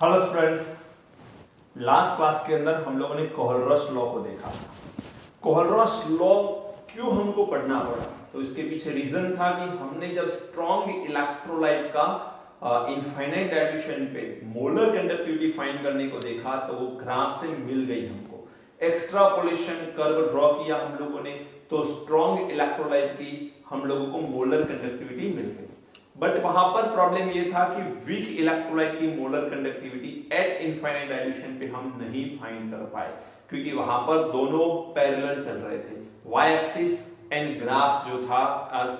Hello students, last class के अंदर हम लोगों ने कोहलरॉस लॉ को देखा। कोहलरॉस लॉ क्यों हमको पढ़ना पड़ा, तो इसके पीछे रीजन था कि हमने जब स्ट्रॉन्ग इलेक्ट्रोलाइट का इनफाइनाइट डाइल्यूशन पे मोलर कंडक्टिविटी फाइंड करने को देखा, तो वो ग्राफ से मिल गई हमको। एक्सट्रापोलेशन कर्व ड्रॉ किया हम लोगों ने, तो स्ट्रॉन्ग इलेक्ट्रोलाइट की हम लोगों को मोलर कंडक्टिविटी मिल गई। बट वहां पर प्रॉब्लम ये था कि वीक इलेक्ट्रोलाइट की molar conductivity eight infinite dilution पे हम नहीं फाइंड कर पाए, क्योंकि वहां पर दोनों पैरेलल चल रहे थे। वाई एक्सिस एंड ग्राफ जो था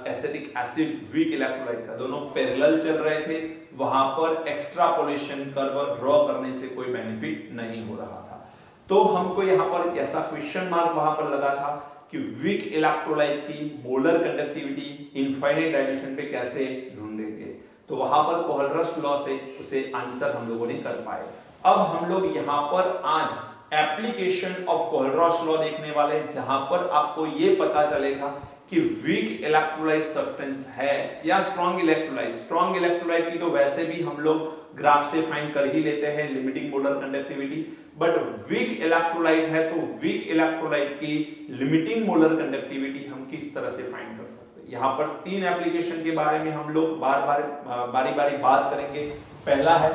एसिटिक एसिड वीक इलेक्ट्रोलाइट का, दोनों पैरेलल चल रहे थे। वहां पर एक्सट्रापोलेशन कर्व ड्रॉ करने से कोई बेनिफिट नहीं हो रहा था। तो हमको यहाँ पर ऐसा क्वेश्चन मार्क वहां पर लगा था कि वीक इलेक्ट्रोलाइट की मोलर कंडक्टिविटी इनफाइनाइट डाइल्यूशन पे कैसे ढूंढेंगे। तो वहां पर कोहलरॉस लॉ से उसे आंसर हम लोगों ने कर पाए। अब हम लोग यहाँ पर आज एप्लीकेशन ऑफ कोहलरॉस लॉ देखने वाले, जहां पर आपको ये पता चलेगा कि वीक इलेक्ट्रोलाइट सब्सटेंस है या स्ट्रॉन्ग इलेक्ट्रोलाइट। स्ट्रॉन्ग इलेक्ट्रोलाइट की तो वैसे भी हम लोग ग्राफ से फाइंड कर ही लेते हैं limiting molar conductivity, but weak electrolyte है तो वीक इलेक्ट्रोलाइट की लिमिटिंग मोलर कंडक्टिविटी हम किस तरह से फाइंड कर सकते हैं। यहाँ पर तीन एप्लीकेशन के बारे में हम लोग बारी बारी बात करेंगे। पहला है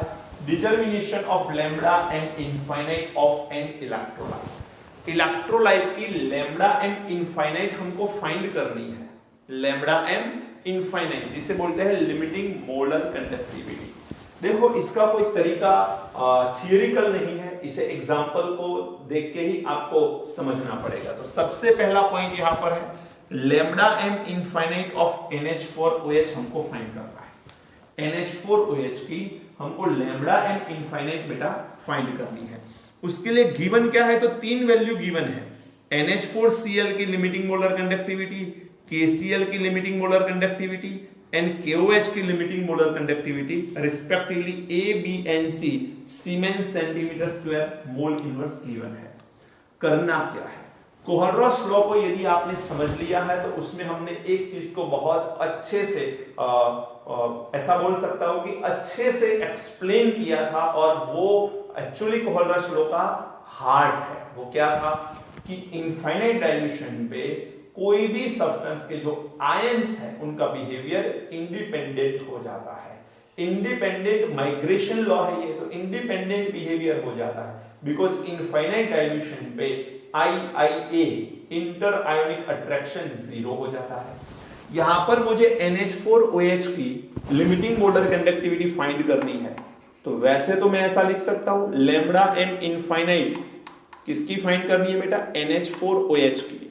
determination of lambda and infinite of an electrolyte. Electrolyte की लैम्बडा एंड इनफाइनाइट हमको फाइंड करनी है। लैम्बडा एंड इनफाइनाइट जिसे बोलते हैं लिमिटिंग मोलर कंडक्टिविटी। देखो, इसका कोई तरीका थियोरिकल नहीं है, इसे एग्जांपल को देख के ही आपको समझना पड़ेगा। तो सबसे पहला पॉइंट यहाँ पर है lambda M infinite of NH4OH हमको फाइंड करना है। NH4OH की हमको लैम्बडा एम इनफाइनाइट बेटा फाइंड करनी है। उसके लिए गिवन क्या है, तो तीन वैल्यू गिवन है। NH4Cl की लिमिटिंग मोलर कंडक्टिविटी, KCl की limiting molar conductivity and KOH की limiting molar conductivity respectively A, B and C siemens centimetre square mole inverse given है। करना क्या है, कोहलरॉस लॉ को यदि आपने समझ लिया है तो उसमें हमने एक चीज को बहुत अच्छे से ऐसा बोल सकता हूं कि अच्छे से एक्सप्लेन किया था, और वो एक्चुअली कोहलरॉस लॉ का हार्ट है। वो क्या था कि इनफाइनाइट डाइल्यूशन पे कोई भी सब्सटेंस के जो आयंस हैं उनका बिहेवियर इंडिपेंडेंट हो जाता है। इंडिपेंडेंट माइग्रेशन लॉ है ये, तो इंडिपेंडेंट बिहेवियर हो जाता है बिकॉज इनफाइनाइट डाइल्यूशन पे IIA इंटर आयोनिक अट्रैक्शन 0 हो जाता है। यहां पर मुझे NH4OH की लिमिटिंग मोलर कंडक्टिविटी फाइंड करनी है, तो वैसे तो मैं ऐसा लिख सकता हूं लैम्बडा एम इनफाइनाइट किसकी फाइंड करनी है बेटा, NH4OH की।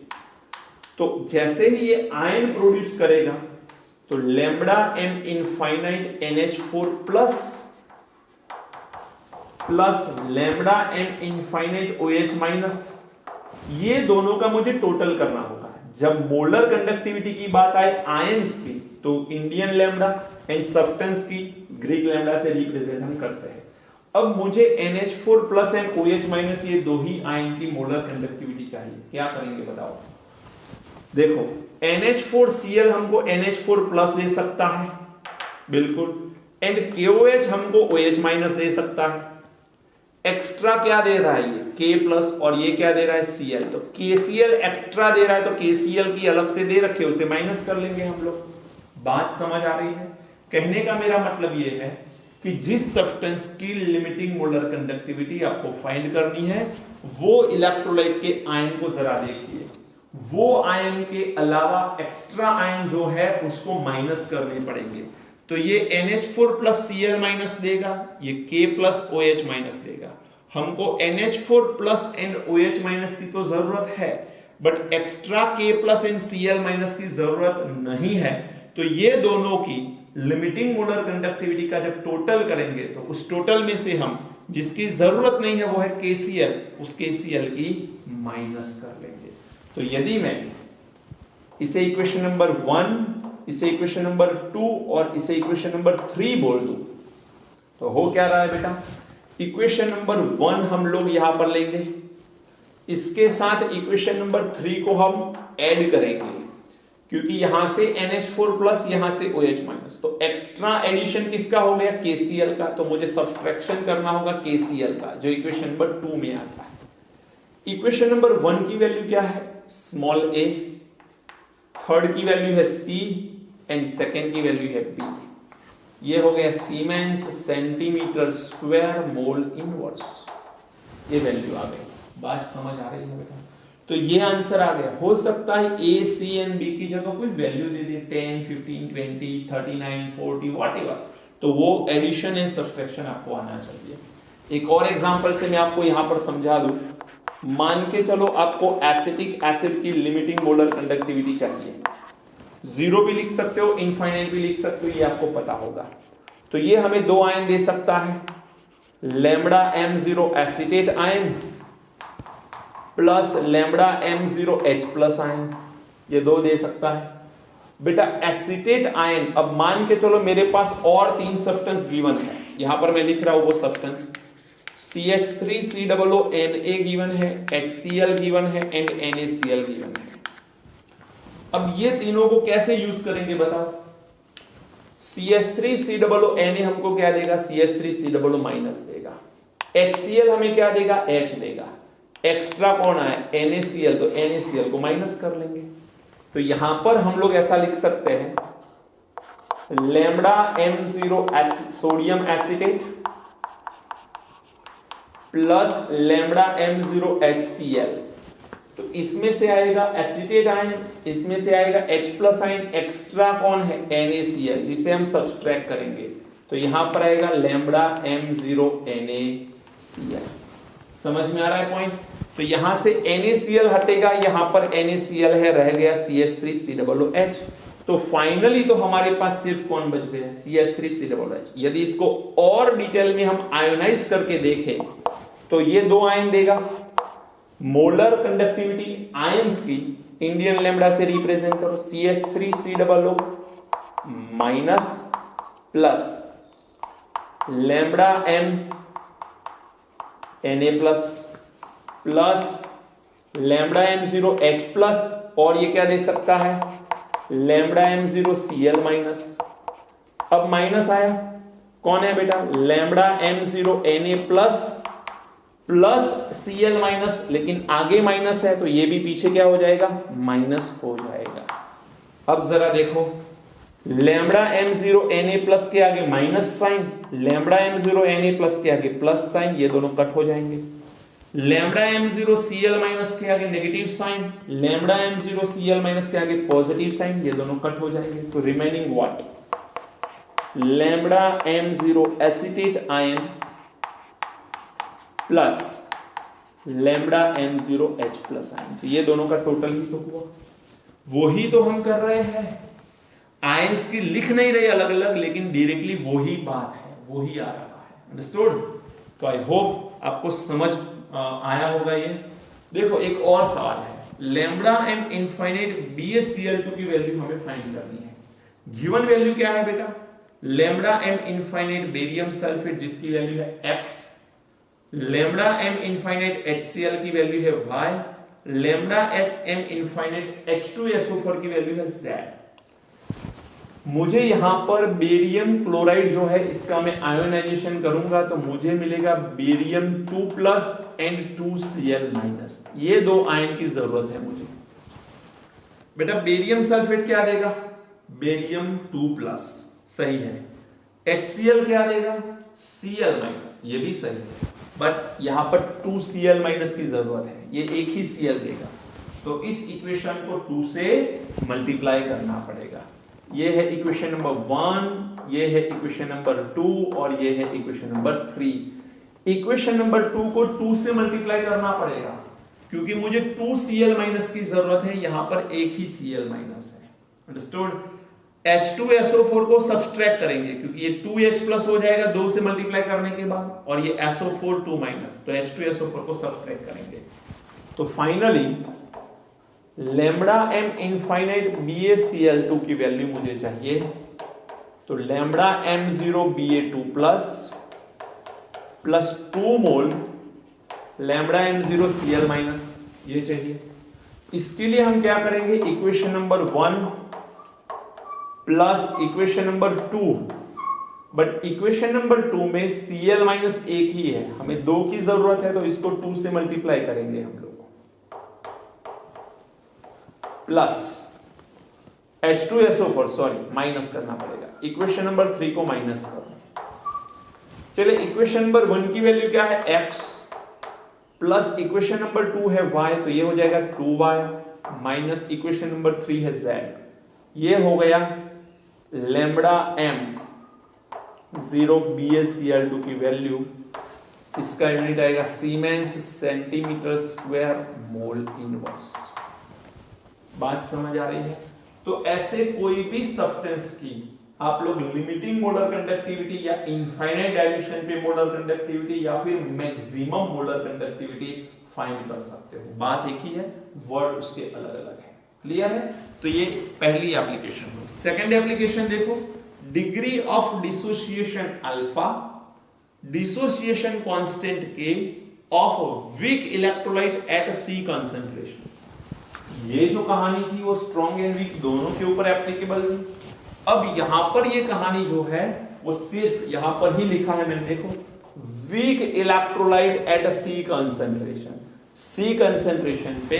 तो जैसे ही ये आयन प्रोड्यूस करेगा तो lambda M infinite NH4 plus lambda M infinite OH minus, ये दोनों का मुझे टोटल करना होगा। जब मोलर कंडक्टिविटी की बात आए आयंस की, तो इंडियन लैम्बडा एंड सब्सटेंस की ग्रीक लैम्बडा से रिप्रेजेंट हम करते हैं। अब मुझे NH4 plus and OH minus ये दो ही आयन की मोलर कंडक्टिविटी चाहिए। क्या करेंगे बताओ। देखो, NH4Cl हमको NH4 प्लस दे सकता है, बिल्कुल, एंड KOH हमको OH माइनस दे सकता है। एक्स्ट्रा क्या दे रहा है ये K प्लस, और ये क्या दे रहा है Cl, तो KCl एक्स्ट्रा दे रहा है, तो KCl की अलग से दे रखे, उसे माइनस कर लेंगे हम लोग। बात समझ आ रही है। कहने का मेरा मतलब ये है कि जिस सब्सटेंस की लिमिटिंग मोलर कंडक्टिविटी आपको फाइंड करनी है, वो इलेक्ट्रोलाइट के आयन को जरा देखिए। वो आयन के अलावा एक्स्ट्रा आयन जो है उसको माइनस करने पड़ेंगे। तो ये NH4 प्लस Cl माइनस देगा, ये K प्लस OH माइनस देगा। हमको NH4 plus and OH minus की तो जरूरत है, but extra K plus and Cl minus की जरूरत नहीं है। तो ये दोनों की लिमिटिंग मोलर कंडक्टिविटी का जब टोटल करेंगे, तो उस टोटल में से हम जिसकी जरूरत नहीं है वो है KCl, उस KCl की माइनस कर लेंगे। तो यदि मैं इसे इक्वेशन नंबर 1, इसे इक्वेशन नंबर 2 और इसे इक्वेशन नंबर 3 बोल दूं, तो हो क्या रहा है बेटा, इक्वेशन नंबर 1 हम लोग यहां पर लेंगे, इसके साथ इक्वेशन नंबर 3 को हम ऐड करेंगे। क्योंकि यहां से NH4 प्लस यहां से OH माइनस, तो एक्स्ट्रा एडिशन किसका हो गया? KCl का। तो मुझे सब्सट्रैक्शन करना होगा KCl का, जो इक्वेशन नंबर 2 में आता है। इक्वेशन नंबर 1 की वैल्यू क्या है? स्मॉल a, थर्ड की वैल्यू है C एंड सेकेंड की वैल्यू है B। ये हो गया siemens centimetre square mole inverse, ये वैल्यू आ गई। बात समझ आ रही है बेटा? तो ये आंसर आ गया। हो सकता है A, C एंड B की जगह कोई वैल्यू दे दे, 10, 15, 20, 39, 40 व्हाटएवर, तो वो एडिशन एंड सब्सट्रैक्शन आपको आना चाहिए। एक और एग्जांपल से मैं आपको यहां पर समझा दूं। मान के चलो आपको एसिटिक एसिड की लिमिटिंग मोलर कंडक्टिविटी चाहिए, 0 भी लिख सकते हो, इनफाइनाइट भी लिख सकते हो, ये आपको पता होगा। तो ये हमें दो आयन दे सकता है, lambda M0 acetate ion plus lambda M0 H plus ion, ये दो दे सकता है बेटा। एसिटेट आयन, अब मान के चलो मेरे पास और 3 सब्सटेंस गिवन है, यहां पर मैं लिख रहा हूं वो सब्सटेंस, CH3COONA गिवन है, HCl गिवन है एंड NaCl गिवन है। अब ये तीनों को कैसे यूज करेंगे बताओ? CH3COONA हमको क्या देगा? CH3COO माइनस देगा। HCl हमें क्या देगा? H देगा। एक्स्ट्रा कौन आया? NaCl, तो NaCl को माइनस कर लेंगे। तो यहां पर हम लोग ऐसा लिख सकते हैं, lambda M0 sodium acetate plus lambda M0 HCl, तो इसमें से आएगा एसिटेट आयन, इसमें से आएगा H प्लस आयन, एक्स्ट्रा कौन है? NaCl, जिसे हम सब्सट्रैक्ट करेंगे। तो यहां पर आएगा लैम्बडा M0 NaCl। समझ में आ रहा है पॉइंट? तो यहां से NaCl हटेगा, यहां पर NaCl है, रह गया CH3COOH। तो फाइनली तो हमारे पास सिर्फ कौन बच गया? CH3COOH। यदि इसको और डिटेल में हम आयोनाइज करके देखें तो ये दो आयन देगा। मोलर कंडक्टिविटी आयंस की इंडियन लैम्बडा से रिप्रेजेंट करो, CH3COO minus plus lambda M Na plus plus lambda M0 H plus, और ये क्या दे सकता है? Lambda M0 Cl minus. अब माइनस आया, कौन है बेटा? Lambda M0 Na plus plus Cl minus, लेकिन आगे माइनस है तो ये भी पीछे क्या हो जाएगा? माइनस हो जाएगा। अब जरा देखो, लैम्बडा M0 Na प्लस के आगे minus sign, lambda M0 Na plus के आगे प्लस साइन, ये दोनों कट हो जाएंगे। लैम्बडा M0 Cl माइनस के आगे negative sign, lambda M0 Cl minus के आगे पॉजिटिव साइन, ये दोनों कट हो जाएंगे। तो remaining what? Lambda M0 acetate ion plus lambda M0 H plus ion, तो ये दोनों का टोटल ही तो हुआ। वही तो हम कर रहे हैं, आयंस की लिख नहीं रहे अलग अलग, लेकिन डायरेक्टली वही बात है, वही आ रहा है। अंडरस्टूड? तो आई होप आपको समझ आया होगा ये। देखो एक और सवाल है, लैम्बडा M इनफाइनाइट BaCl2 की वैल्यू हमें फाइंड करनी है। गिवन वैल्यू क्या है बेटा? Lambda M infinite barium sulphate, जिसकी वैल्यू है X, lambda M infinite HCl की वैल्यू है Y, lambda M infinite H2SO4 की वैल्यू है Z। मुझे यहां पर बेरियम क्लोराइड जो है इसका मैं आयोनाइजेशन करूंगा तो मुझे मिलेगा barium 2 plus and 2Cl minus. ये दो आयन की जरूरत है मुझे। बेटा बेरियम सल्फेट क्या देगा? बेरियम 2 प्लस, सही है। HCl क्या देगा? Cl माइनस, ये भी सही है, बट यहां पर 2Cl माइनस की जरूरत है, ये एक ही Cl देगा, तो इस इक्वेशन को 2 से मल्टीप्लाई करना पड़ेगा। ये है इक्वेशन नंबर 1, ये है इक्वेशन नंबर 2 और ये है इक्वेशन नंबर 3। इक्वेशन नंबर 2 को 2 से मल्टीप्लाई करना पड़ेगा क्योंकि मुझे 2Cl माइनस की जरूरत है, यहां पर एक ही Cl माइनस है। अंडरस्टूड? H2SO4 को सब्सट्रैक्ट करेंगे क्योंकि ये 2H प्लस हो जाएगा 2 से मल्टीप्लाई करने के बाद, और ये SO4 2 माइनस, तो H2SO4 को सब्सट्रैक्ट करेंगे। तो finally lambda M infinite BaCl2 की वैल्यू मुझे चाहिए, तो लैम्बडा M0 Ba2 प्लस 2 मोल लैम्बडा M0 Cl माइनस, ये चाहिए। इसके लिए हम क्या करेंगे, equation number 1 plus equation number 2, but equation number 2 में Cl माइनस 1 ही है, हमें 2 की जरूरत है, तो इसको 2 से मल्टीप्लाई करेंगे हम लोग, प्लस H2SO4, सॉरी माइनस करना पड़ेगा, इक्वेशन नंबर 3 को माइनस करो। चलिए इक्वेशन नंबर 1 की वैल्यू क्या है, x प्लस इक्वेशन नंबर 2 है y, तो ये हो जाएगा 2y माइनस इक्वेशन नंबर 3 है z, ये हो गया लैम्बडा m 0 BaCl2 की वैल्यू, इसका यूनिट आएगा siemens centimetre square mole inverse. बात समझ आ रही है? तो ऐसे कोई भी सब्सटेंस की आप लोग लिमिटिंग मोलर कंडक्टिविटी या इनफाइनाइट डाइल्यूशन पे मोलर कंडक्टिविटी या फिर मैक्सिमम मोलर कंडक्टिविटी फाइंड कर सकते हो, बात एक ही है, वर्ड उसके अलग अलग है। क्लियर है? तो ये पहली एप्लीकेशन हो। सेकंड एप्लीकेशन देखो, degree of dissociation alpha, dissociation constant K of weak electrolyte at C concentration. ये जो कहानी थी वो स्ट्रॉन्ग एंड वीक दोनों के ऊपर एप्लीकेबल थी। अब यहां पर ये कहानी जो है वो सिर्फ यहां पर ही लिखा है मैंने, देखो week electrolyte at C concentration, C concentration पे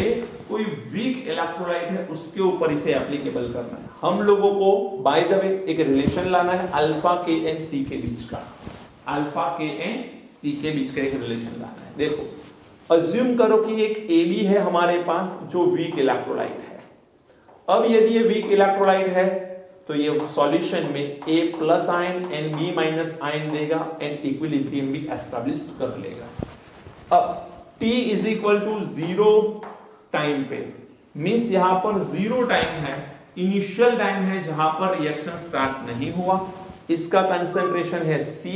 कोई वीक इलेक्ट्रोलाइट है उसके ऊपर इसे एप्लीकेबल करना है। हम लोगों को बाय द वे एक रिलेशन लाना है अल्फा के एन सी के बीच का, अल्फा के एन सी के बीच का एक रिलेशन लाना है। देखो अज्यूम करो कि एक AB है हमारे पास जो वीक इलेक्ट्रोलाइट है। अब यदि ये वीक इलेक्ट्रोलाइट है तो ये सॉल्यूशन में A plus ion and B minus ion देगा एंड इक्विलिब्रियम भी एस्टैब्लिश कर लेगा। अब T is equal to 0 time पे, मींस यहां पर 0 टाइम है, इनिशियल टाइम है जहां पर रिएक्शन स्टार्ट नहीं हुआ, इसका कंसंट्रेशन है C,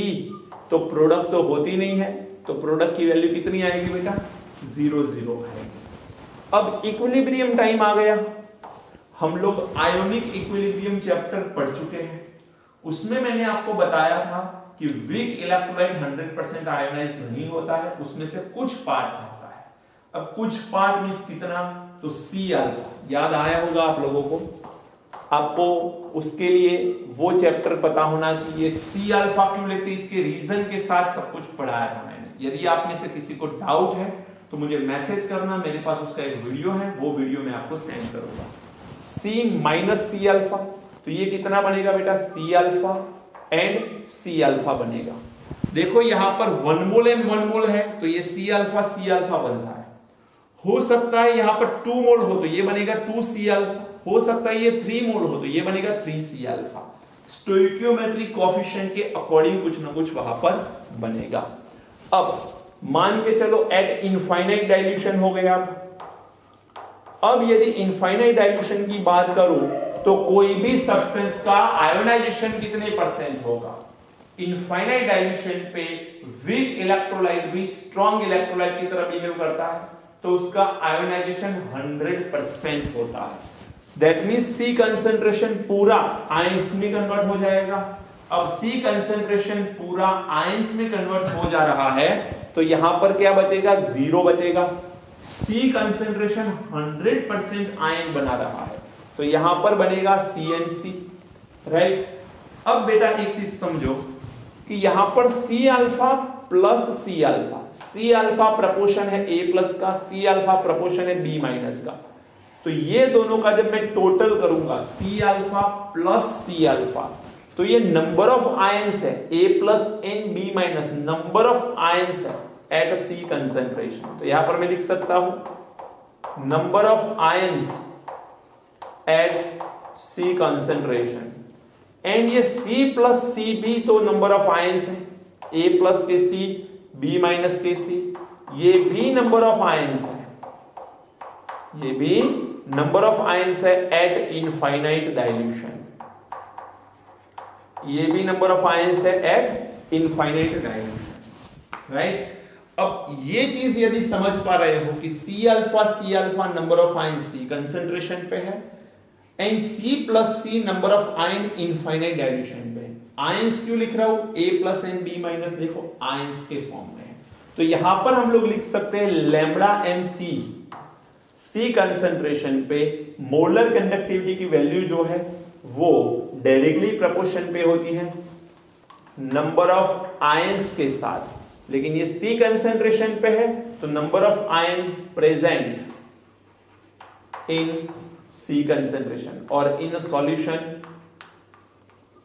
तो प्रोडक्ट तो होती नहीं है, तो प्रोडक्ट की वैल्यू कितनी आएगी बेटा, 0 0 आएगी। अब इक्विलिब्रियम टाइम आ गया, हम लोग आयोनिक इक्विलिब्रियम चैप्टर पढ़ चुके हैं, उसमें मैंने आपको बताया था कि वीक इलेक्ट्रोलाइट 100% आयोनाइज नहीं होता है, उसमें से कुछ पार्ट होता है। अब कुछ पार्ट मींस कितना, तो C अल्फा, याद आया होगा आप लोगों को, आपको उसके लिए वो चैप्टर पता होना चाहिए। C अल्फा क्यों लेते, इसके रीजन के साथ सब कुछ पढ़ाया था मैंने। यदि आप में से किसी को डाउट है तो मुझे मैसेज करना, मेरे पास उसका एक वीडियो है, वो वीडियो मैं आपको सेंड करूंगा। C माइनस C अल्फा, तो ये कितना बनेगा बेटा, C alpha and C alpha बनेगा। देखो यहां पर 1 मोल एंड 1 मोल है, तो ये C अल्फा बन रहा है। हो सकता है यहां पर 2 मोल हो तो ये बनेगा 2C अल्फा, हो सकता है ये 3 मोल हो तो ये बनेगा 3C अल्फा। स्टोइकियोमेट्रिक कोएफिशिएंट के अकॉर्डिंग कुछ ना कुछ वहां पर बनेगा। अब मान के चलो एट इनफाइनाइट डाइल्यूशन हो गया। अब यदि इनफाइनाइट डाइल्यूशन की बात करूं तो कोई भी सब्सटेंस का आयोनाइजेशन कितने परसेंट होगा, इनफाइनाइट डाइल्यूशन पे वीक इलेक्ट्रोलाइट भी स्ट्रॉन्ग इलेक्ट्रोलाइट की तरह बिहेव करता है, तो उसका आयोनाइजेशन 100% होता है। दैट मींस C कंसंट्रेशन पूरा आयंस में कन्वर्ट हो जाएगा। अब C कंसंट्रेशन पूरा आयंस में कन्वर्ट हो जा रहा है, तो यहां पर क्या बचेगा, 0 बचेगा। C कंसंट्रेशन 100% आयन बना रहा है, तो यहां पर बनेगा CnC, राइट। अब बेटा एक चीज समझो कि यहां पर C alpha plus C alpha, C alpha proportion है A प्लस का, C अल्फा प्रपोर्शन है B माइनस का, तो ये दोनों का जब मैं टोटल करूंगा C alpha plus C alpha, तो ये नंबर ऑफ आयंस है, A plus n B minus number of ions है एट C कंसंट्रेशन। तो यहां पर मैं लिख सकता हूं number of ions at C concentration, and ये C प्लस C भी तो नंबर ऑफ आयंस है, A प्लस के C B माइनस के C, ये भी नंबर ऑफ आयंस है, ये भी नंबर ऑफ आयंस है एट इनफाइनाइट डाइल्यूशन, ये भी नंबर ऑफ आयंस है एट इनफाइनाइट डाइल्यूशन, राइट। अब ये चीज यदि समझ पा रहे हो कि C alpha number of ions C concentration पे है and C plus C number of ion infinite dilution पे। आयंस क्यों लिख रहा हूं, A plus n B minus, देखो आयंस के फॉर्म में है, तो यहां पर हम लोग लिख सकते हैं लैम्बडा MC सी कंसंट्रेशन पे मोलर कंडक्टिविटी की वैल्यू जो है वो डायरेक्टली प्रोपोर्शन पे होती है नंबर ऑफ आयंस के साथ, लेकिन ये सी कंसंट्रेशन पे है तो number of ion present in C concentration और इन सॉल्यूशन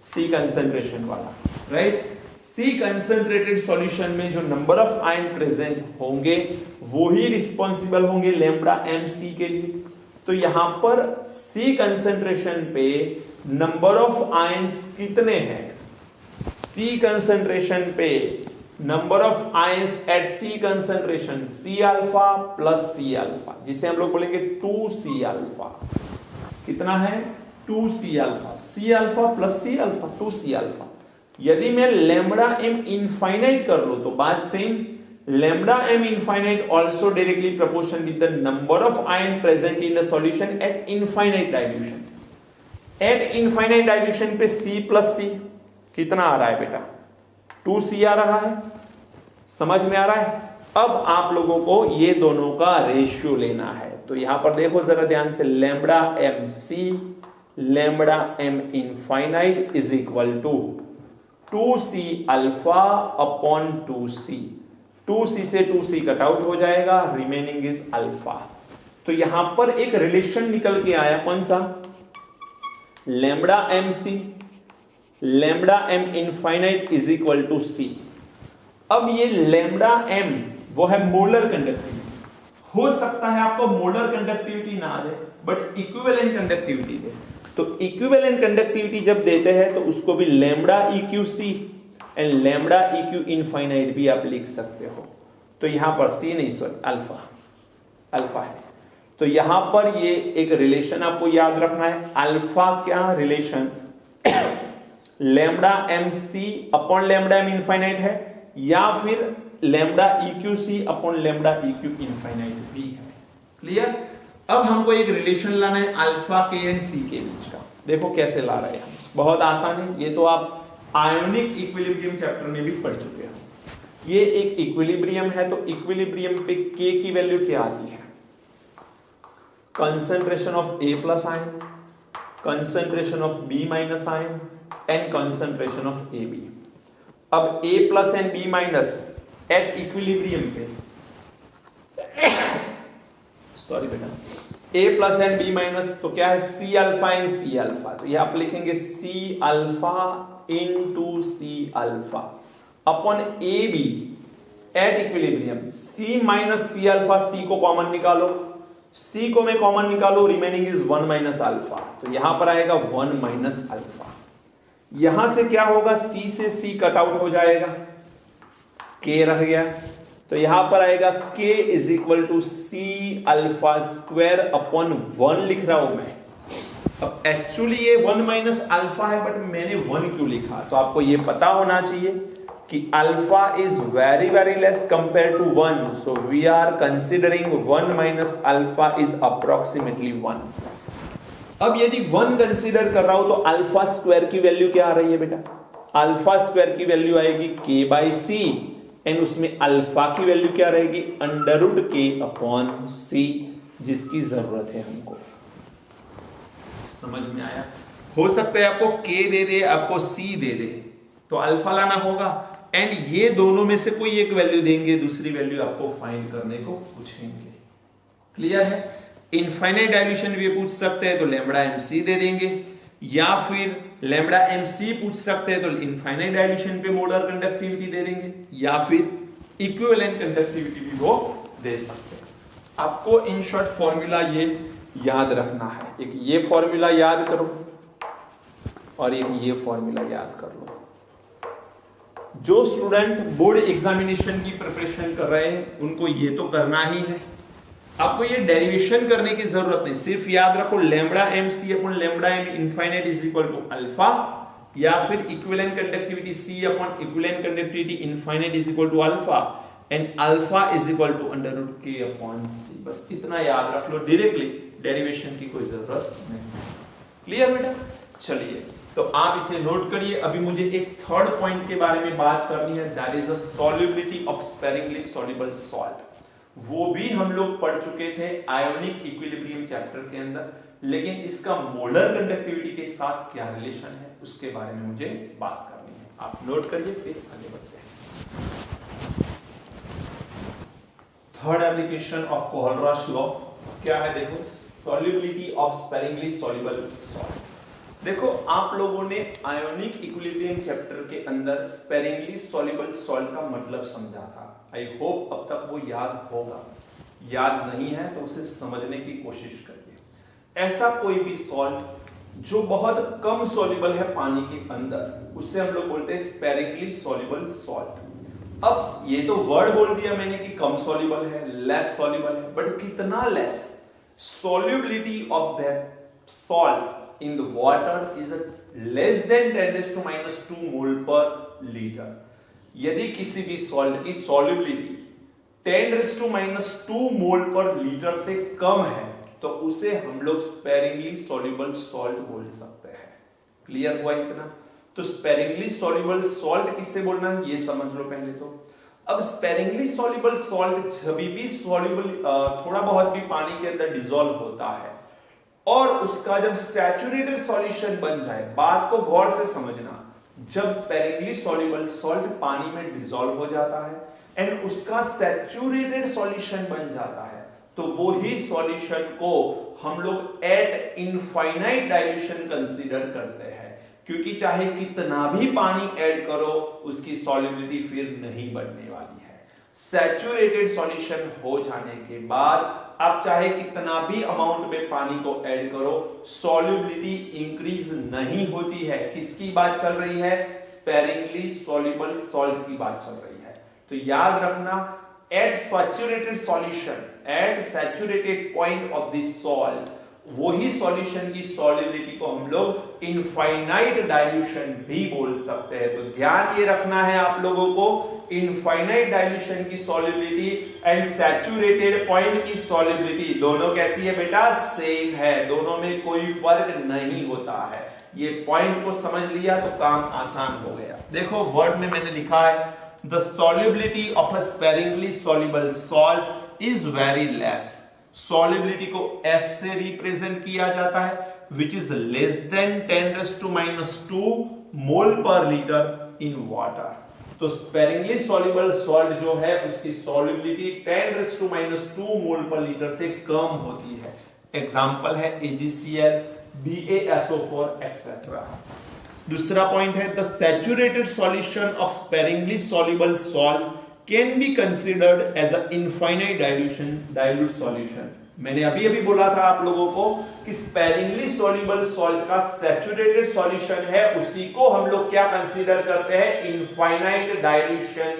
सी कंसंट्रेशन वाला, राइट। सी कंसंट्रेटेड सॉल्यूशन में जो नंबर ऑफ आयन प्रेजेंट होंगे वो ही रिस्पॉन्सिबल होंगे लैम्ब्डा एम सी के लिए। तो यहां पर सी कंसंट्रेशन पे नंबर ऑफ आयंस कितने हैं? सी कंसंट्रेशन पे number of ions at C concentration C alpha plus C alpha, जिसे हम लोग बोलेंगे 2C अल्फा। कितना है? 2C alpha, C alpha plus C alpha 2C alpha. यदि मैं लैम्ब्डा एम इनफाइनाइट कर लूं तो बात same, lambda M infinite also directly proportional with the number of ion present in the solution at infinite dilution. At infinite dilution पे C plus C कितना आ रहा है बेटा? 2C आ रहा है। समझ में आ रहा है? अब आप लोगों को ये दोनों का रेशियो लेना है। तो यहां पर देखो जरा ध्यान से, lambda M C lambda M infinite is equal to 2C alpha upon 2C। 2C से 2C कट आउट हो जाएगा, रिमेनिंग इज अल्फा। तो यहां पर एक रिलेशन निकल के आया, कौन सा? Lambda M C lambda M infinite is equal to C। अब ये लैम्ब्डा एम वो है मोलर कंडक्टिविटी। हो सकता है आपको मोलर कंडक्टिविटी ना दे बट इक्विवेलेंट कंडक्टिविटी दे। तो इक्विवेलेंट कंडक्टिविटी जब देते हैं तो उसको भी lambda eq C and lambda eq infinite भी आप लिख सकते हो। तो यहां पर सी नहीं, सॉरी अल्फा है। तो यहां पर ये एक रिलेशन आपको याद रखना है। अल्फा क्या relation? Lambda M C upon lambda M infinite है, या फिर lambda eq C upon lambda eq infinite भी है। क्लियर? अब हमको एक रिलेशन लाना है अल्फा के एंड सी के बीच का। देखो कैसे ला रहे हैं, बहुत आसान है। ये तो आप आयोनिक इक्विलिब्रियम चैप्टर में भी पढ़ चुके हैं। ये एक इक्विलिब्रियम है, तो इक्विलिब्रियम पे के की वैल्यू क्या आती है? Concentration of A plus ion, concentration of B minus ion and concentration of A B. अब A plus and B minus at equilibrium पे, सॉरी बेटा, A plus and B minus तो क्या है? C alpha and C alpha. तो ये आप लिखेंगे C alpha into C alpha upon A B at equilibrium. C minus C alpha, C को कॉमन निकालो, सी को मैं कॉमन निकालो, रिमेनिंग इज 1 माइनस अल्फा। तो यहां पर आएगा 1 माइनस अल्फा। यहां से क्या होगा? सी से सी कट आउट हो जाएगा, के रह गया। तो यहां पर आएगा k is equal to C alpha square upon 1 लिख रहा हूं मैं। अब एक्चुअली ये 1 माइनस अल्फा है बट मैंने 1 क्यों लिखा? तो आपको ये पता होना चाहिए कि alpha is very very less compare to 1, so we are considering 1 minus alpha is approximately 1। अब यदि 1 कंसीडर कर रहा हूं तो अल्फा स्क्वायर की वैल्यू क्या आ रही है बेटा? अल्फा स्क्वायर की वैल्यू आएगी k बाई सी एंड उसमें अल्फा की वैल्यू क्या रहेगी? अंडर रूट के अपॉन सी, जिसकी जरूरत है हमको। समझ में आया? हो सकता है आपको k दे दे, आपको c दे दे, तो अल्फा लाना होगा एंड ये दोनों में से कोई एक वैल्यू देंगे, दूसरी वैल्यू आपको फाइंड करने को पूछेंगे। क्लियर है? इनफाइनाइट डाइल्यूशन भी पूछ सकते हैं तो लैम्ब्डा एम सी दे देंगे, या फिर लैम्ब्डा एम सी पूछ सकते हैं तो इनफाइनाइट डाइल्यूशन पे मोलर कंडक्टिविटी दे देंगे, या फिर इक्विवेलेंट कंडक्टिविटी भी वो दे सकते हैं। आपको इन शॉर्ट फॉर्मूला ये याद रखना है। एक ये फॉर्मूला याद करो और एक ये फॉर्मूला याद कर लो। जो स्टूडेंट बोर्ड एग्जामिनेशन की प्रिपरेशन कर रहे हैं उनको ये तो करना ही है। आपको ये डेरिवेशन करने की जरूरत नहीं, सिर्फ याद रखो lambda M C upon lambda M infinite is equal to alpha, या फिर equivalent conductivity C upon equivalent conductivity infinite is equal to alpha and alpha is equal to under root K upon C. बस इतना याद रख लो, directly derivation की कोई जरूरत नहीं। क्लियर बेटा? चलिए तो आप इसे नोट करिए। अभी मुझे एक थर्ड पॉइंट के बारे में बात करनी है, that is the solubility of sparingly soluble salt. वो भी हम लोग पढ़ चुके थे आयोनिक इक्विलिब्रियम चैप्टर के अंदर, लेकिन इसका मोलर कंडक्टिविटी के साथ क्या रिलेशन है उसके बारे में मुझे बात करनी है। आप नोट करिए, फिर आगे बढ़ते हैं। Third application of Kohlrausch law क्या है, देखो, solubility of sparingly soluble salt. देखो, आप लोगों ने आयोनिक इक्विलिब्रियम चैप्टर के अंदर स्पेरिंगली सॉल्युबल सॉल्ट का मतलब समझा था। आई होप अब तक वो याद होगा। याद नहीं है तो उसे समझने की कोशिश करिए। ऐसा कोई भी सॉल्ट जो बहुत कम सॉल्युबल है पानी के अंदर, उससे हम लोग बोलते हैं स्पेरिंगली सॉल्युबल सॉल्ट। अब ये तो वर्ड बोल दिया मैंने कि कम सॉल्युबल है, लेस सॉल्युबल है, बट कितना less? solubility of that salt in the water is less than 10⁻² mole per liter। यदि किसी भी सॉल्ट की solubility 10⁻² मोल पर लीटर से कम है तो उसे हम लोग स्पेरिंगली सॉल्युबल सॉल्ट बोल सकते हैं। क्लियर हुआ इतना? तो स्पेरिंगली सॉल्युबल सॉल्ट किससे बोलना है ये समझ लो पहले तो। अब स्पेरिंगली सॉल्युबल सॉल्ट जब भी सॉल्युबल थोड़ा बहुत भी पानी के अंदर डिसॉल्व होता है और उसका जब सैचुरेटेड सॉल्यूशन बन जाए, बात को गौर से समझना, जब स्पेरिंगली सॉल्युबल सॉल्ट पानी में डिसॉल्व हो जाता है एंड उसका सैचुरेटेड सॉल्यूशन बन जाता है, तो वो ही सॉल्यूशन को हम लोग एट इनफाइनाइट डाइल्यूशन कंसीडर करते हैं, क्योंकि चाहे कितना भी पानी ऐड करो उसकी सॉल्युबिलिटी फिर नहीं बढ़ने वाली है। सैचुरेटेड सॉल्यूशन हो जाने के बाद आप चाहे कितना भी अमाउंट में पानी को ऐड करो, सॉल्युबिलिटी इंक्रीज नहीं होती है। किसकी बात चल रही है? स्पेरिंगली सॉल्युबल सॉल्ट की बात चल रही है। तो याद रखना, at saturated solution, at saturated point of this salt, वही सॉल्यूशन की सॉल्युबिलिटी को हम लोग इनफाइनाइट डाइल्यूशन भी बोल सकते हैं। तो ध्यान ये रखना है आप लोगों को, इनफाइनाइट डाइल्यूशन की सॉल्युबिलिटी एंड सैचुरेटेड पॉइंट की सॉल्युबिलिटी दोनों कैसी है बेटा? सेम है, दोनों में कोई फर्क नहीं होता है। ये पॉइंट को समझ लिया तो काम आसान हो गया। देखो वर्ड में मैंने लिखा है the solubility of a sparingly soluble salt is very less. Solubility को S से रिप्रेजेंट किया जाता है, विच इज लेस देन 10⁻² मोल पर लीटर इन वाटर। तो स्पेरिंगली सॉल्युबल सॉल्ट जो है उसकी सॉल्युबिलिटी 10⁻² मोल पर लीटर से कम होती है। एग्जांपल है AgCl, BaSO4 एक्सेट्रा। दूसरा पॉइंट है the saturated solution of sparingly soluble salt can be considered as a infinite dilute solution। मैंने अभी बोला था आप लोगों को कि स्पेरिंगली सॉल्युबल सॉल्ट का सैचुरेटेड सॉल्यूशन है, उसी को हम लोग क्या कंसीडर करते हैं? Infinite dilution.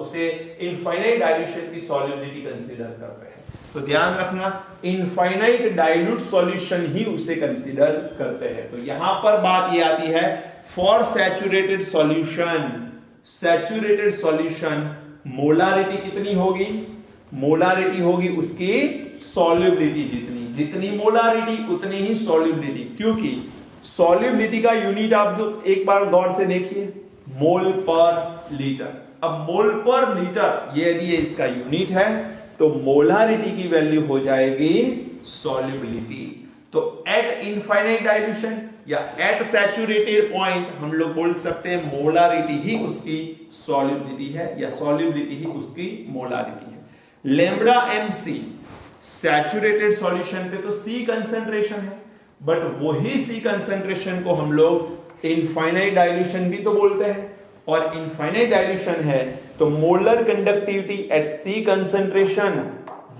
उसे इनफाइनाइट डाइल्यूशन की सॉल्युबिलिटी कंसीडर करते हैं। तो ध्यान रखना, इनफाइनाइट डाइल्यूट सॉल्यूशन ही उसे कंसीडर करते हैं। तो यहां पर बात ये आती है, for saturated solution, saturated solution molarity कितनी होगी? मोलारिटी होगी उसकी सॉल्युबिलिटी जितनी, जितनी मोलारिटी उतनी ही सॉल्युबिलिटी, क्योंकि सॉल्युबिलिटी का यूनिट आप जो एक बार गौर से देखिए, मोल पर लीटर। अब मोल पर लीटर ये यदि इसका यूनिट है तो मोलारिटी की वैल्यू हो जाएगी सॉल्युबिलिटी। तो एट इनफाइनाइट डाइल्यूशन या एट सैचुरेटेड पॉइंट हम लोग बोल सकते हैं मोलारिटी ही उसकी सॉल्युबिलिटी है या सॉल्युबिलिटी ही उसकी मोलारिटी है। लैम्ब्डा mc सैचुरेटेड सॉल्यूशन पे तो C कंसंट्रेशन है, बट वही C कंसंट्रेशन को हम लोग इनफाइनाइट डाइल्यूशन भी तो बोलते हैं, और इनफाइनाइट डाइल्यूशन है तो molar conductivity eight C concentration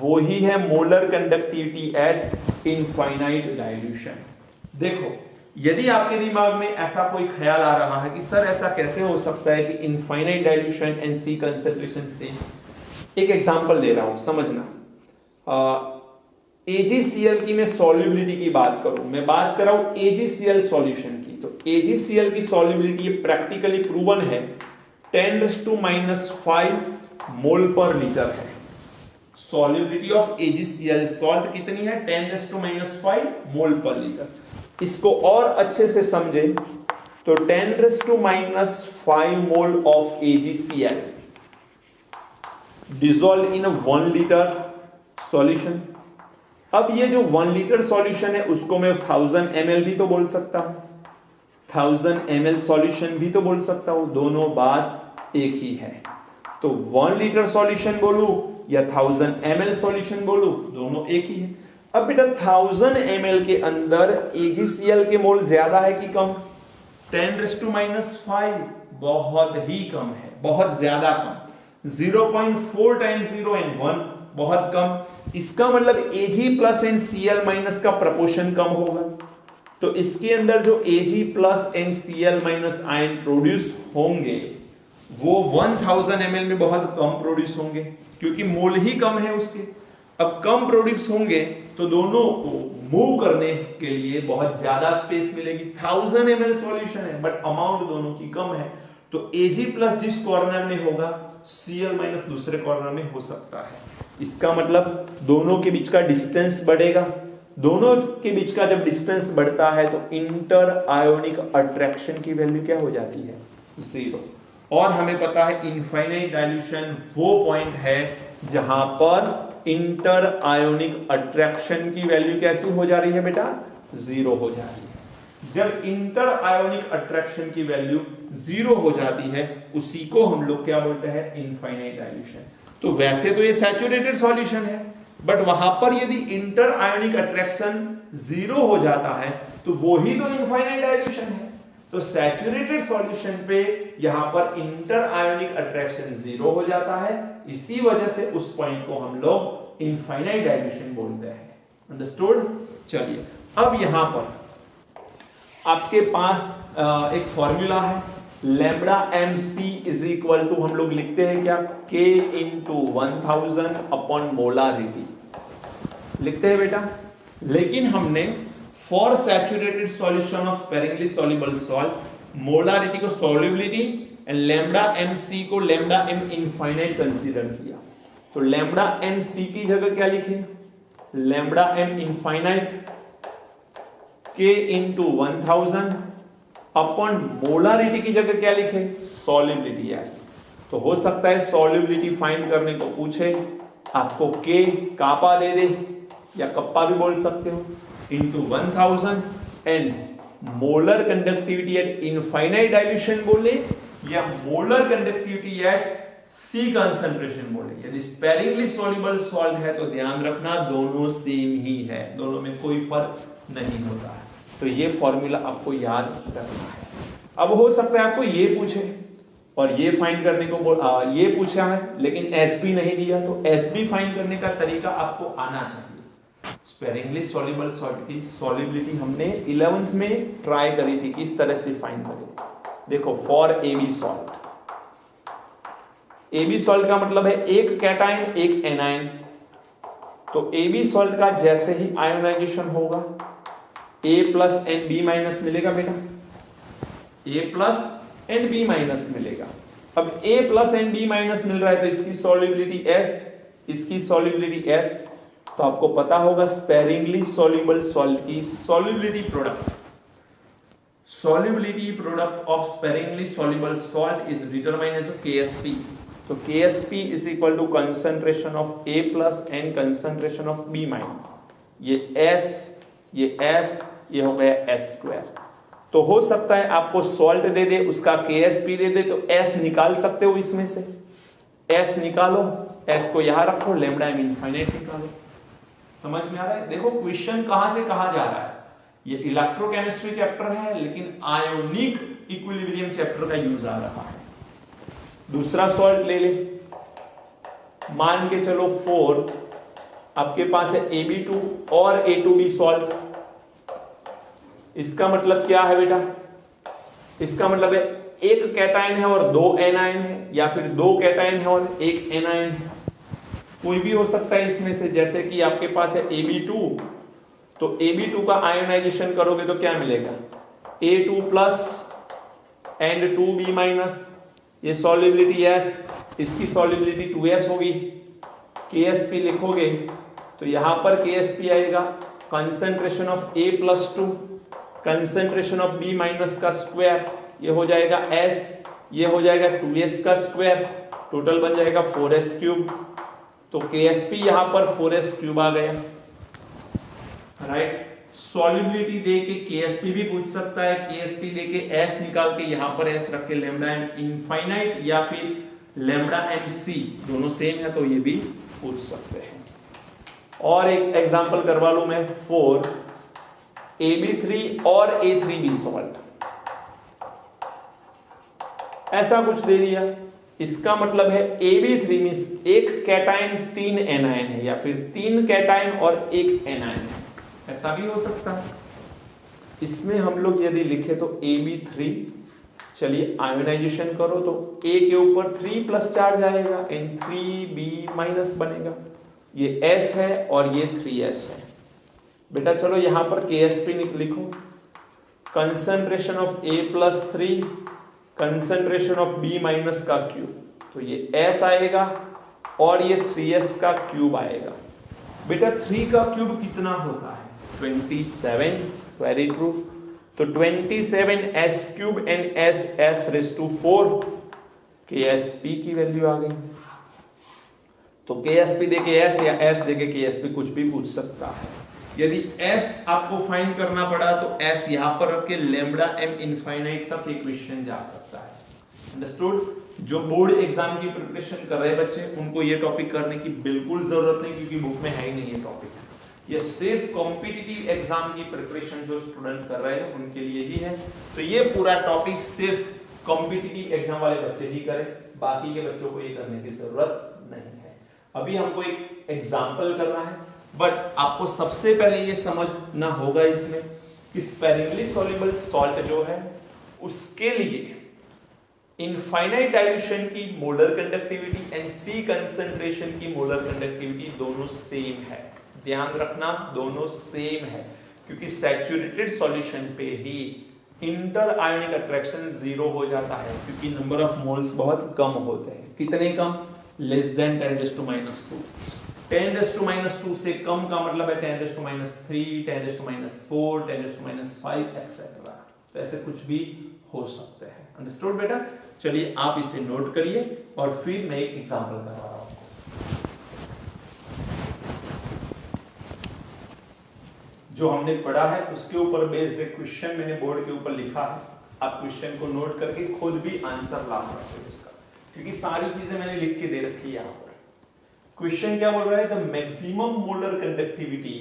वो ही है molar conductivity eight infinite dilution. देखो, यदि आपके दिमाग में ऐसा कोई ख्याल आ रहा है कि सर ऐसा कैसे हो सकता है कि infinite dilution and C concentration same, एक एग्जांपल दे रहा हूं समझना। AgCl की मैं सॉल्युबिलिटी की बात करूं, मैं बात कर रहा हूं AgCl सॉल्यूशन की, तो AgCl की सॉल्युबिलिटी ये प्रैक्टिकली प्रूवन है 10⁻⁵ मोल पर लीटर है। सॉल्युबिलिटी ऑफ AgCl सॉल्ट कितनी है? 10⁻⁵ मोल पर लीटर। इसको और अच्छे से समझे तो 10⁻⁵ mole of AgCl dissolve in 1 litre solution. अब ये जो 1 लीटर सॉल्यूशन है उसको मैं 1000 ml भी तो बोल सकता हूं, 1000 ml सॉल्यूशन भी तो बोल सकता हूं, दोनों बात एक ही है। तो 1 लीटर सॉल्यूशन बोलूं या 1000 ml सॉल्यूशन बोलूं, दोनों एक ही है। अब बेटा 1000 ml के अंदर AgCl के मोल ज्यादा है कि कम? 10⁻⁵ बहुत ही कम है, बहुत ज्यादा कम। 0.4 टाइम्स 0 and 1 बहुत कम। इसका मतलब Ag plus and Cl minus का प्रपोर्शन कम होगा, तो इसके अंदर जो Ag plus and Cl minus ion produce होंगे वो 1000 ml में बहुत कम प्रोड्यूस होंगे, क्योंकि मोल ही कम है उसके। अब कम प्रोड्यूस होंगे तो दोनों को मूव करने के लिए बहुत ज्यादा स्पेस मिलेगी। 1000 ml सॉल्यूशन है बट अमाउंट दोनों की कम है, तो Ag प्लस जिस कॉर्नर में होगा Cl माइनस दूसरे कॉर्नर में हो सकता है। इसका मतलब दोनों के बीच का डिस्टेंस बढ़ेगा। दोनों के बीच का जब डिस्टेंस बढ़ता है तो इंटर आयोनिक अट्रैक्शन की वैल्यू क्या हो जाती है? 0। और हमें पता है इनफाइनाइट डाइल्यूशन वो पॉइंट है जहां पर इंटर आयोनिक अट्रैक्शन की वैल्यू कैसी हो जा रही है बेटा? 0 हो जा रही है। जब इंटर आयोनिक अट्रैक्शन की वैल्यू 0 हो जाती है उसी को हम लोग क्या बोलते हैं? Infinite dilution. तो वैसे तो ये सैचुरेटेड सॉल्यूशन है, बट वहां पर यदि इंटर आयोनिक अट्रैक्शन 0 हो जाता है तो वो ही तो इनफाइनाइट डाइल्यूशन है। तो सैचुरेटेड सॉल्यूशन पे यहां पर इंटर आयोनिक अट्रैक्शन 0 हो जाता है, इसी वजह से उस पॉइंट को हम लोग इनफाइनाइट डाइल्यूशन बोलते हैं। अंडरस्टूड? चलिए अब यहां पर आपके पास एक फॉर्मूला है, lambda mc is equal to हम लोग लिखते हैं क्या? k इंटू 1000 अपॉन मोलारिटी लिखते हैं बेटा। लेकिन हमने for saturated solution of sparingly soluble salt molarity को सॉल्युबिलिटी एंड लैम्बडा mc को लैम्बडा m इनफाइनाइट कंसीडर किया। तो लैम्बडा mc की जगह क्या लिखे? Lambda m infinite k into 1000 upon molarity की जगह क्या लिखे? Solubility s। तो हो सकता है सॉल्युबिलिटी फाइंड करने को पूछे, आपको k कापा दे दे या कप्पा भी बोल सकते हो, into 1000 and molar conductivity eight infinite dilution बोले या molar conductivity eight C concentration बोले। यदि स्पेरिंगली सॉल्युबल सॉल्ट है तो ध्यान रखना दोनों सेम ही है, दोनों में कोई फर्क नहीं होता है। तो ये फॉर्मूला आपको याद रखना है। अब हो सकता है आपको ये पूछे और ये फाइंड करने को ये पूछा है लेकिन SB नहीं दिया, तो SB फाइंड करने का तरीका आपको आना चाहिए। स्पेरिंगली सॉल्युबल सॉल्ट की सॉल्युबिलिटी हमने 11th में ट्राई करी थी, किस तरह से फाइंड करें। देखो for AB salt, AB salt का मतलब है एक कैटायन एक एनायन। तो AB सॉल्ट का जैसे ही आयोनाइजेशन होगा A plus and B minus मिलेगा बेटा, A plus and B minus मिलेगा। अब A plus and B minus मिल रहा है तो इसकी सॉल्युबिलिटी S, इसकी सॉल्युबिलिटी S। तो आपको पता होगा स्पेरिंगली सॉल्युबल सॉल्ट की solubility product of sparingly soluble salt is determined as KSP। तो KSP is equal to concentration of A plus and concentration of B minus. ये S, ये S, ये हो गया S स्क्वायर। तो हो सकता है आपको सॉल्ट दे दे, उसका KSP दे दे, तो S निकाल सकते हो इसमें से। S निकालो, S को यहां रखो, लैम्बडा m इनफाइनाइट निकालो। समझ में आ रहा है? देखो क्वेश्चन कहां से कहां जा रहा है। ये इलेक्ट्रोकेमिस्ट्री चैप्टर है लेकिन आयोनिक इक्विलिब्रियम चैप्टर का यूज आ रहा है। दूसरा सॉल्ट ले ले, मान के चलो 4, आपके पास है AB2 और A2B सॉल्ट। इसका मतलब क्या है बेटा? इसका मतलब है एक कैटायन है और 2 एनायन है, या फिर 2 कैटायन है और 1 एनायन है, कोई भी हो सकता है इसमें से। जैसे कि आपके पास है AB2, तो AB2 का आयोनाइजेशन करोगे तो क्या मिलेगा? A2 plus and 2B minus, ये सॉल्युबिलिटी S, इसकी सॉल्युबिलिटी 2S होगी। KSP लिखोगे तो यहां पर KSP आएगा concentration of A plus 2 concentration of B minus का स्क्वायर, ये हो जाएगा S, ये हो जाएगा 2S का स्क्वायर। टोटल बन जाएगा 4s क्यूब। तो KSP यहां पर 4s क्यूब आ गया, राइट। सॉल्युबिलिटी दे के KSP भी पूछ सकता है, KSP दे के S निकाल के यहां पर S रख के लैम्डा एम इनफाइनाइट या फिर लैम्डा एम सी दोनों सेम है तो ये भी पूछ सकते हैं। और एक एग्जांपल करवा लूं मैं, 4 AB3 और A3B सॉल्ट, ऐसा कुछ दे दिया। इसका मतलब है AB3 मींस एक कैटायन 3 एनायन है या फिर 3 कैटायन और एक एनायन है, ऐसा भी हो सकता है। इसमें हम लोग यदि लिखे तो AB3, चलिए आयोनाइजेशन करो तो A के ऊपर 3 प्लस चार्ज आएगा, N3B माइनस बनेगा, ये S है और ये 3S है। बेटा चलो यहां पर KSP लिखो, concentration of A plus 3 concentration of B minus का क्यूब, तो ये S आएगा और ये 3S का क्यूब आएगा। बेटा 3 का क्यूब कितना होता है? 27, वेरी ट्रू। तो 27s cube and S raise to 4, KSP की वैल्यू आ गई। तो KSP देके S या S देके KSP कुछ भी पूछ सकता है। यदि S आपको फाइंड करना पड़ा तो S यहां पर रख के लैम्डा एम इनफाइनाइट तक इक्वेशन जा सकता है। अंडरस्टूड? जो बोर्ड एग्जाम की प्रिपरेशन कर रहे बच्चे उनको ये टॉपिक करने की बिल्कुल जरूरत नहीं, क्योंकि बुक में है ही नहीं ये टॉपिक। ये सिर्फ कॉम्पिटिटिव एग्जाम की प्रिपरेशन जो स्टूडेंट कर रहे हैं उनके लिए ही है। तो ये पूरा टॉपिक सिर्फ कॉम्पिटिटिव एग्जाम वाले बच्चे ही करें, बाकी के बच्चों को ये करने की जरूरत नहीं है। अभी हमको एक एग्जाम्पल करना है, बट आपको सबसे पहले ये समझना होगा इसमें कि स्पेरिंगली सॉल्युबल सॉल्ट जो है उसके लिए इनफाइनाइट डाइल्यूशन की molar conductivity and C concentration की मोलर कंडक्टिविटी दोनों सेम है। ध्यान रखना, दोनों सेम है, क्योंकि सैचुरेटेड सॉल्यूशन पे ही इंटर आयोनिक अट्रैक्शन 0 हो जाता है, क्योंकि नंबर ऑफ मोल्स बहुत कम होते हैं। कितने कम? Less than 10⁻²। 10⁻² से कम का मतलब है 10⁻3, 10⁻4, 10⁻5 एक्सेट्रा। तो ऐसे कुछ भी हो सकते हैं। अंडरस्टूड बेटा? चलिए आप इसे नोट करिए और फिर मैं एक एग्जांपल करवा रहा हूं। जो हमने पढ़ा है उसके ऊपर बेस्ड एक क्वेश्चन मैंने बोर्ड के ऊपर लिखा है। आप क्वेश्चन को नोट करके खुद भी आंसर ला सकते हो इसका, क्योंकि सारी चीजें मैंने लिख के दे रखी है यहां पर। क्वेश्चन क्या बोल रहा है? The maximum molar conductivity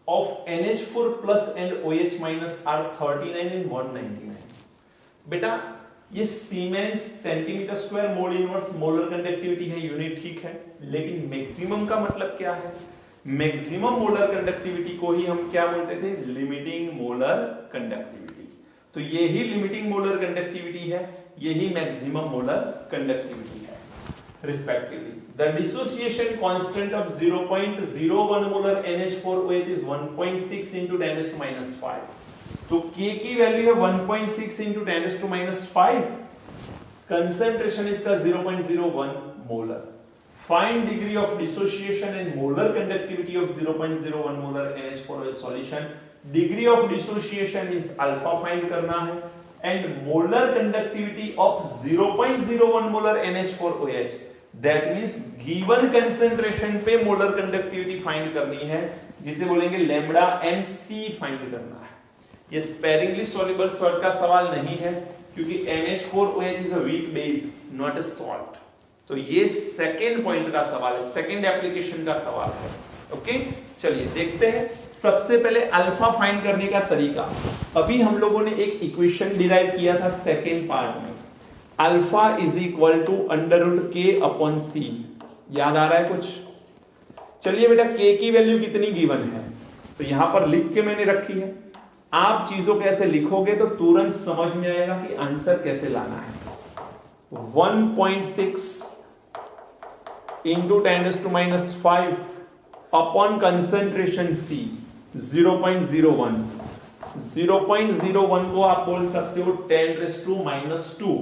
of NH4 plus and OH minus are 39 and 199। बेटा ये siemens centimetre square mole inverse molar conductivity है, यूनिट ठीक है, लेकिन मैक्सिमम का मतलब क्या है? मैक्सिमम मोलर कंडक्टिविटी को ही हम क्या बोलते थे? Limiting molar conductivity. तो ये ही लिमिटिंग मोलर कंडक्टिविटी है, यही मैक्सिमम मोलर कंडक्टिविटी है respectively. The dissociation constant of 0.01 molar NH4OH is 1.6 into 10⁻⁵। तो K की वैल्यू है 1.6 into 10⁻⁵, कंसंट्रेशन इसका 0.01 molar. Find degree of dissociation and molar conductivity of 0.01 molar NH4OH solution। Degree of dissociation is alpha find करना है, and molar conductivity of 0.01 molar NH4OH, that means given concentration पे molar conductivity find करनी है, जिसे बोलेंगे lambda MC find करना है। ये sparingly soluble salt का सवाल नहीं है, क्योंकि NH4OH is a weak base, not a salt। तो ये सेकेंड पॉइंट का सवाल है, सेकेंड एप्लीकेशन का सवाल है। ओके, चलिए देखते हैं। सबसे पहले अल्फा फाइंड करने का तरीका। अभी हम लोगों ने एक इक्वेशन डिराइव किया था सेकेंड पार्ट में, alpha is equal to √K/C। याद आ रहा है कुछ? चलिए बेटा, K की वैल्यू कितनी गिवन है तो यहां पर लिख के मैंने रखी है। आप चीजों को ऐसे लिखोगे तो तुरंत समझ में आएगा कि आंसर कैसे लाना है। 1.6 into 10⁻⁵ अपॉन कंसंट्रेशन C 0.01। 0.01 को आप बोल सकते हो 10⁻²।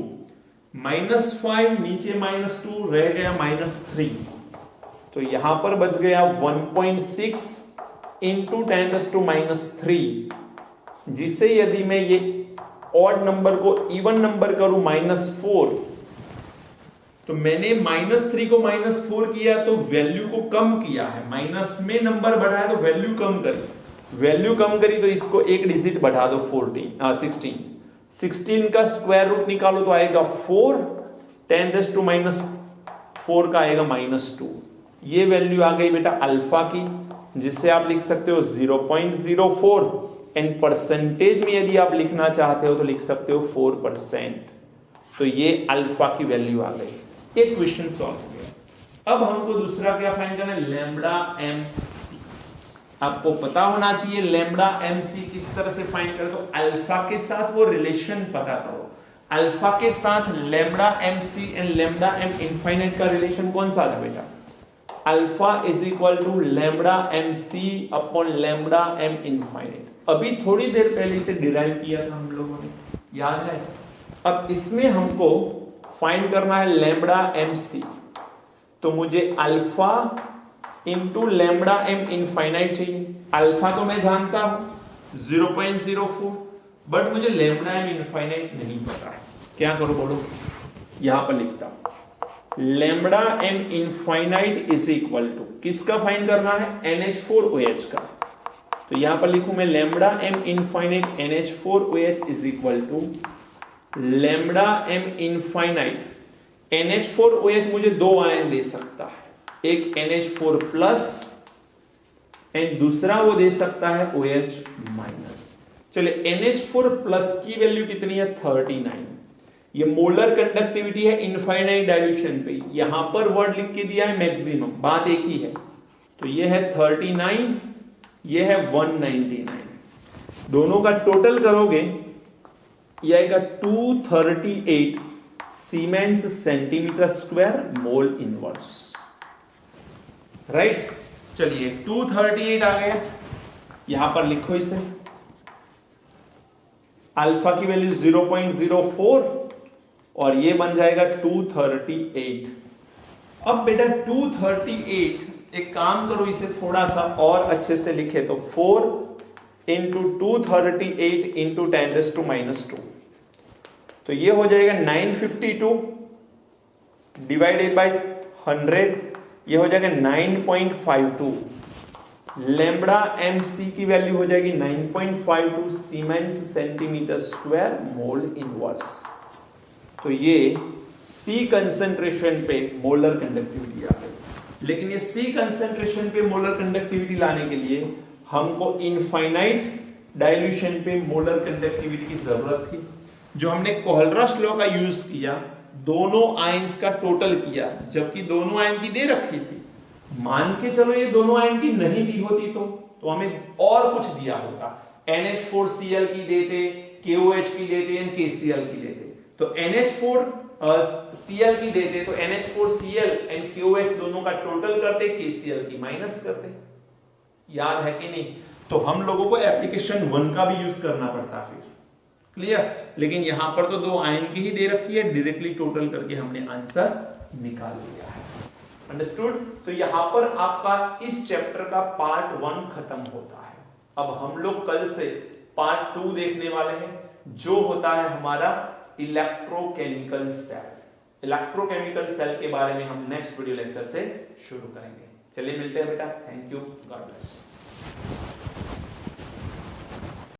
-5 नीचे -2 रह गया -3, तो यहां पर बच गया 1.6 into 10⁻⁻3, जिसे यदि मैं ये ऑड नंबर को इवन नंबर करूं -4, तो मैंने -3 को -4 किया तो वैल्यू को कम किया है, माइनस में नंबर बढ़ाया तो वैल्यू कम करी तो इसको एक डिजिट बढ़ा दो 16 का स्क्वायर रूट निकालो तो आएगा 4, 10⁻⁻4 का आएगा -2। ये वैल्यू आ गई बेटा अल्फा की, जिससे आप लिख सकते हो 0.04 एंड परसेंटेज में यदि आप लिखना चाहते हो तो लिख सकते हो 4%। तो ये अल्फा की वैल्यू आ गई। एक क्वेश्चन सॉल्व हो गया। अब हमको दूसरा क्या फाइंड करना है, लैम्बडा एम सी। आपको पता होना चाहिए लैम्बडा एम सी किस तरह से फाइंड करें, तो अल्फा के साथ वो रिलेशन पता करो। अल्फा के साथ lambda M C and lambda M infinite का रिलेशन कौन सा था बेटा, alpha is equal to lambda M C upon lambda M infinite. अभी थोड़ी देर पहले इसे डिराइव किया था हम लोगों ने, याद है। अब इसमें हमको फाइंड करना है लैम्बडा एम सी, तो मुझे alpha into lambda M infinite चाहिए। अल्फा तो मैं जानता हूं 0.04, बट मुझे लैम्बडा एम इनफाइनाइट नहीं पता है। क्या करो बोलो, यहां पर लिखता हूं lambda M infinite is equal to किसका फाइंड करना है, NH4OH का। तो यहां पर लिखूं मैं lambda M infinite NH4OH is equal to lambda M infinite. NH4OH मुझे दो आयन दे सकता है, एक NH4 प्लस एंड दूसरा वो दे सकता है OH माइनस। चलिए NH4 प्लस की वैल्यू कितनी है 39। ये मोलर कंडक्टिविटी है इनफाइनाइट डाइल्यूशन पे, यहां पर वर्ड लिख के दिया है मैक्सिमम, बात एक ही है। तो ये है 39, ये है 199, दोनों का टोटल करोगे ये आएगा 238 siemens centimetre square mole inverse, right. चलिए 238 आ गया, यहां पर लिखो इसे। अल्फा की वैल्यू 0.04 और ये बन जाएगा 238। अब बेटा 238, एक काम करो इसे थोड़ा सा और अच्छे से लिखे तो 4 इंटू 238 इंटू 10⁻², तो ये हो जाएगा 952 डिवाइडेड बाय 100, ये हो जाएगा 9.52। लैम्बडा एम सी की वैल्यू हो जाएगी 9.52 siemens centimetre square mole inverse. तो ये सी कंसेंट्रेशन पे मोलर कंडक्टिविटी आ गई। लेकिन ये सी कंसेंट्रेशन पे मोलर कंडक्टिविटी लाने के लिए हमको इनफाइनाइट डाइल्यूशन पे मोलर कंडक्टिविटी की जरूरत थी। जो हमने कोहलरश लॉ का यूज किया, दोनों आयंस का टोटल किया, जबकि दोनों आयन की दे रखी थी। मान के चलो ये दोनों आयन की नहीं दी होती तो हमें और कुछ दिया होता, NH4Cl की देते, KOH की देते एंड KCl की देते। तो NH4Cl की देते तो NH4Cl एंड KOH दोनों का टोटल करते, KCl की माइनस करते। याद है कि नहीं? तो हम लोगों को एप्लीकेशन 1 का भी यूज करना पड़ता फिर, क्लियर। लेकिन यहां पर तो दो आयन की ही दे रखी है, डायरेक्टली टोटल करके हमने आंसर निकाल लिया है। अंडरस्टूड? तो यहां पर आपका इस चैप्टर का पार्ट 1 खत्म होता है। अब हम लोग कल से पार्ट 2 देखने वाले हैं, जो होता है हमारा इलेक्ट्रोकेमिकल सेल। इलेक्ट्रोकेमिकल सेल के बारे में हम नेक्स्ट वीडियो लेक्चर से शुरू करेंगे। चलिए मिलते हैं बेटा, थैंक यू, गॉड ब्लेस।